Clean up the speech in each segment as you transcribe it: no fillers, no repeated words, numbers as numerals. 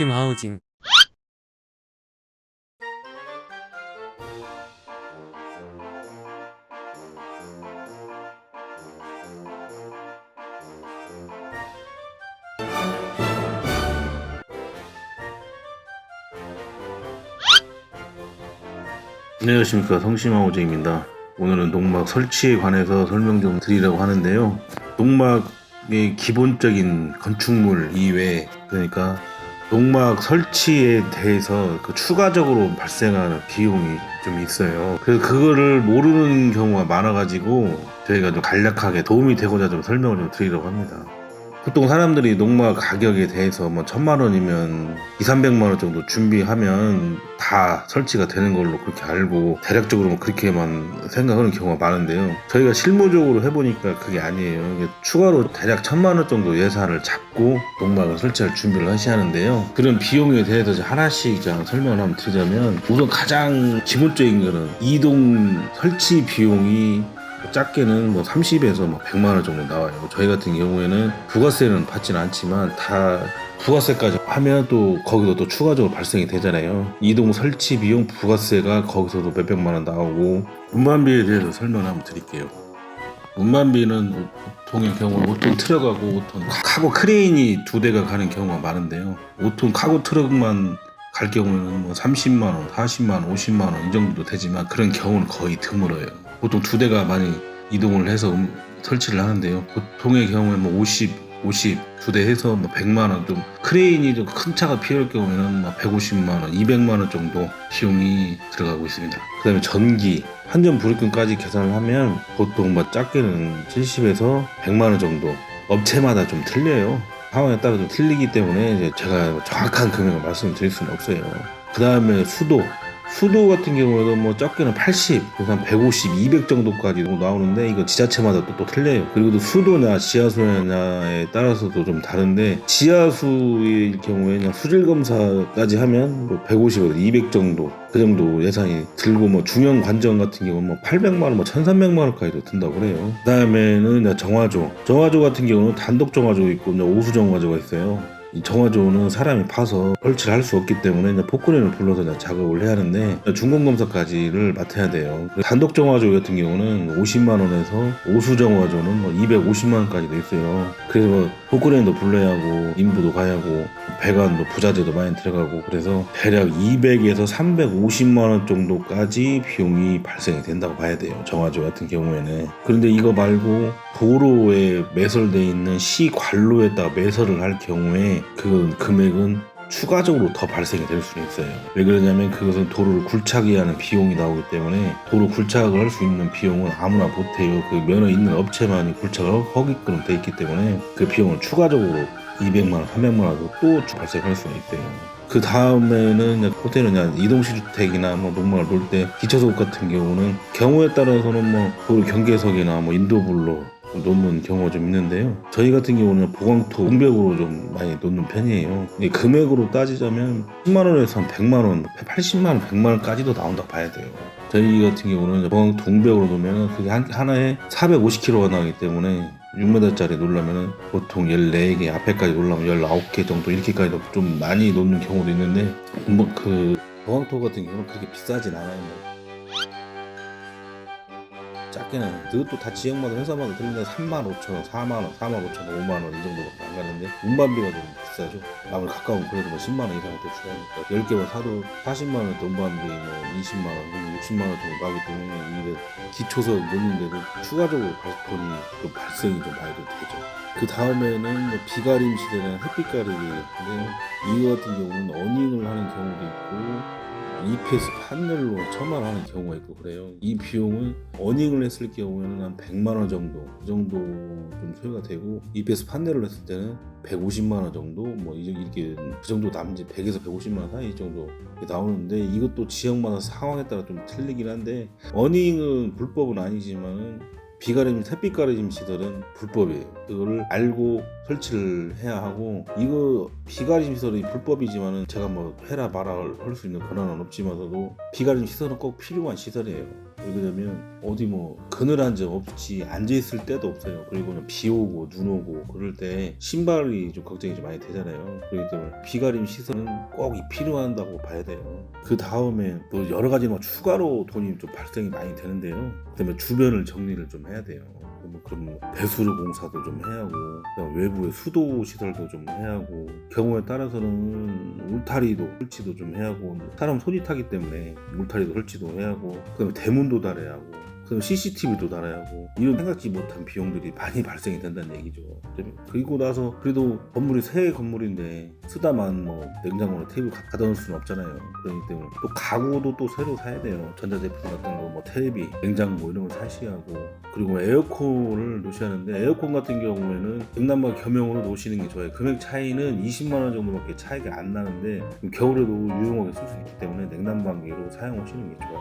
동심하우징. 안녕하십니까, 성심하우징입니다. 오늘은 농막 설치에 관해서 설명 좀 드리려고 하는데요. 농막의 기본적인 건축물 이외에, 그러니까 농막 설치에 대해서 추가적으로 발생하는 비용이 좀 있어요. 그래서 그거를 모르는 경우가 많아가지고 저희가 좀 간략하게 도움이 되고자 좀 설명을 좀 드리려고 합니다. 보통 사람들이 농막 가격에 대해서 뭐 1,000만 원이면 200~300만 원 정도 준비하면 다 설치가 되는 걸로 그렇게 알고 대략적으로 뭐 그렇게만 생각하는 경우가 많은데요. 저희가 실무적으로 해보니까 그게 아니에요. 이게 추가로 대략 1,000만 원 정도 예산을 잡고 농막을 설치할 준비를 하셔야 하는데요. 그런 비용에 대해서 하나씩 설명을 한번 드리자면, 우선 가장 기본적인 거는 이동 설치 비용이 작게는 30에서 100만 원 정도 나와요. 저희 같은 경우에는 부가세는 받지는 않지만 다 부가세까지 하면 또 거기서 또 추가적으로 발생이 되잖아요. 이동 설치 비용 부가세가 거기서도 몇백만 원 나오고, 운반비에 대해서 설명을 한번 드릴게요. 운반비는 보통의 경우 5톤 트럭하고 5톤 카고 크레인이 2대가 가는 경우가 많은데요. 5톤 카고 트럭만 갈 경우에는 30만 원, 40만 원, 50만 원 이 정도 되지만 그런 경우는 거의 드물어요. 보통 2대가 많이 이동을 해서 설치를 하는데요. 보통의 경우에 50 2대 해서 100만 원, 좀 크레인이 좀 큰 차가 필요할 경우에는 150만 원, 200만 원 정도 비용이 들어가고 있습니다. 그 다음에 전기, 한전 불입금까지 계산을 하면 보통 작게는 70에서 100만 원 정도, 업체마다 좀 틀려요. 상황에 따라 좀 틀리기 때문에 이제 제가 정확한 금액을 말씀드릴 수는 없어요. 그 다음에 수도 같은 경우에도 적게는 80, 그래서 한 150, 200 정도까지 나오는데, 이거 지자체마다 또 틀려요. 그리고 또 수도냐 지하수냐에 따라서도 좀 다른데, 지하수의 경우에 그냥 수질 검사까지 하면 150에서 200 정도, 그 정도 예산이 들고, 중형 관정 같은 경우는 800만 원, 1,300만 원까지도 든다고 그래요. 그 다음에는 정화조 같은 경우는 단독 정화조 있고 오수 정화조가 있어요. 이 정화조는 사람이 파서 설치를 할 수 없기 때문에 포크레인을 불러서 작업을 해야 하는데, 중공검사까지를 맡아야 돼요. 단독 정화조 같은 경우는 50만 원에서 오수 정화조는 250만 원까지도 있어요. 그래서 포크레인도 불러야 하고 인부도 가야 하고 배관도 부자재도 많이 들어가고, 그래서 대략 200에서 350만 원 정도까지 비용이 발생이 된다고 봐야 돼요, 정화조 같은 경우에는. 그런데 이거 말고 도로에 매설되어 있는 시 관로에다가 매설을 할 경우에 그 금액은 추가적으로 더 발생이 될 수는 있어요. 왜 그러냐면 그것은 도로를 굴착해야 하는 비용이 나오기 때문에, 도로 굴착을 할 수 있는 비용은 아무나 못해요. 그 면허 있는 업체만이 굴착을 하게끔 돼 있기 때문에 그 비용을 추가적으로 200만 원, 300만 원도 또 발생할 수가 있어요. 그 다음에는 호텔은 이동시주택이나 농막을 놓을 때 기초석 같은 경우에 따라서는 도로 경계석이나 인도블로 놓는 경우가 좀 있는데요. 저희 같은 경우는 보강토 웅벽으로 좀 많이 놓는 편이에요. 금액으로 따지자면 10만 원에서 한 100만 원, 80만 원, 100만 원까지도 나온다고 봐야 돼요. 저희 같은 경우는 보강토 웅벽으로 놓으면 그게 하나에 450kg가 나오기 때문에 6m짜리 놓으려면 보통 14개, 앞에까지 놓으려면 19개 정도, 이렇게까지도 좀 많이 놓는 경우도 있는데, 그 보강토 같은 경우는 그렇게 비싸진 않아요. 작게는 그것도 다 지역마다 회사마다 틀린데 35,000원, 4만원, 45,000원, 5만원 이 정도밖에 안 가는데, 운반비가 좀 비싸죠. 아무리 가까운 그래도 10만원 이상을 또 추가하니까 10개만 사도 40만원 운반비, 20만원, 60만원 정도 나오기 때문에 이게 기초석 놓는데도 추가적으로 돈이 좀 발생이 좀 많이 되죠. 그 다음에는 비가림 시대나 햇빛 가리기인데요. 이거 같은 경우는 어닝을 하는 경우도 있고 EPS 판넬로 첨화하는 경우가 있고 그래요. 이 비용은 어닝을 했을 경우에는 한 100만 원 정도, 그 정도 좀 소요가 되고, EPS 판넬을 했을 때는 150만 원 정도, 이렇게 그 정도 남지, 100에서 150만 원 사이 정도 나오는데, 이것도 지역마다 상황에 따라 좀 틀리긴 한데, 어닝은 불법은 아니지만 비가림, 햇빛 가려짐 시설은 불법이에요. 그거를 알고 설치를 해야 하고, 이거 비가림 시설이 불법이지만은 제가 해라 마라 할 수 있는 권한은 없지만서도 비가림 시설은 꼭 필요한 시설이에요. 왜냐면 어디 뭐 그늘한 적 없이 앉아있을 때도 없어요. 그리고는 비 오고 눈 오고 그럴 때 신발이 좀 걱정이 좀 많이 되잖아요. 그렇기 때문에 비가림 시설은 꼭 필요한다고 봐야 돼요. 그 다음에 또 여러 가지 뭐 추가로 돈이 좀 발생이 많이 되는데요. 그다음에 주변을 정리를 좀 해야 돼요. 그럼 배수로 공사도 좀 해야 하고, 외부의 수도 시설도 좀 해야 하고, 경우에 따라서는 울타리도 설치도 좀 해야 하고, 사람 손이 타기 때문에 울타리도 설치도 해야 하고, 그다음에 대문도 달아야 하고, 그다음에 CCTV도 달아야 하고, 이런 생각지 못한 비용들이 많이 발생이 된다는 얘기죠. 그리고 나서 그래도 건물이 새 건물인데 쓰다만 뭐 냉장고나 테이블 갖다 놓을 수는 없잖아요. 그렇기 때문에 또 가구도 또 새로 사야 돼요. 전자제품 같은 거, 뭐 테레비, 냉장고 이런 걸 사셔야 하고, 그리고 에어컨을 놓으셔야 하는데, 에어컨 같은 경우에는 냉난방 겸용으로 놓으시는 게 좋아요. 금액 차이는 20만 원 정도밖에 차이가 안 나는데 겨울에도 유용하게 쓸 수 있기 때문에 냉난방기로 사용하시는 게 좋아요.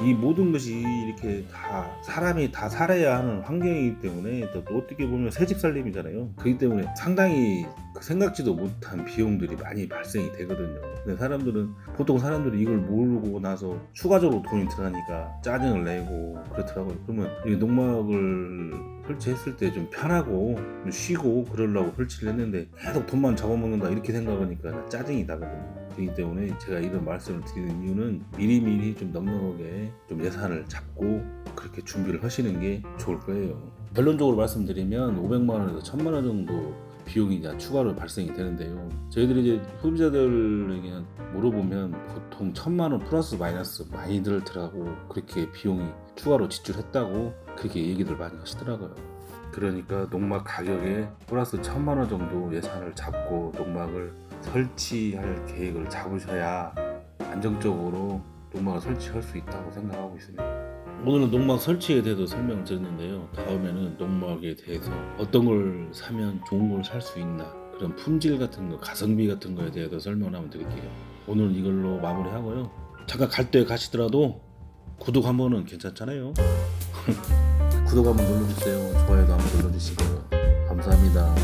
이 모든 것이 이렇게 다 사람이 다 살아야 하는 환경이기 때문에 또 어떻게 보면 새집 살림이잖아요. 그렇기 때문에 상당히 생각지도 못한 비용들이 많이 발생이 되거든요. 근데 보통 사람들이 이걸 모르고 나서 추가적으로 돈이 들어가니까 짜증을 내고 그렇더라고요. 그러면 이 농막을 설치했을 때 좀 편하고 좀 쉬고 그러려고 설치를 했는데 계속 돈만 잡아먹는다 이렇게 생각하니까 짜증이 나거든요. 그렇기 때문에 제가 이런 말씀을 드리는 이유는 미리미리 좀 넉넉하게 좀 예산을 잡고 그렇게 준비를 하시는 게 좋을 거예요. 결론적으로 말씀드리면 500만 원에서 1000만 원 정도 비용이 이제 추가로 발생이 되는데요. 저희들이 이제 소비자들에게 물어보면 보통 1000만 원 플러스 마이너스 많이들 들어가고 그렇게 비용이 추가로 지출했다고 그렇게 얘기들 많이 하시더라고요. 그러니까 농막 가격에 플러스 1000만 원 정도 예산을 잡고 농막을 설치할 계획을 잡으셔야 안정적으로 농막을 설치할 수 있다고 생각하고 있습니다. 오늘은 농막 설치에 대해서 설명드렸는데요. 다음에는 농막에 대해서 어떤 걸 사면 좋은 걸 살 수 있나, 그런 품질 같은 거, 가성비 같은 거에 대해서 설명을 한번 드릴게요. 오늘은 이걸로 마무리하고요. 잠깐 갈 때 가시더라도 구독 한 번은 괜찮잖아요. 구독 한번 눌러주세요. 좋아요도 한번 눌러주시고요. 감사합니다.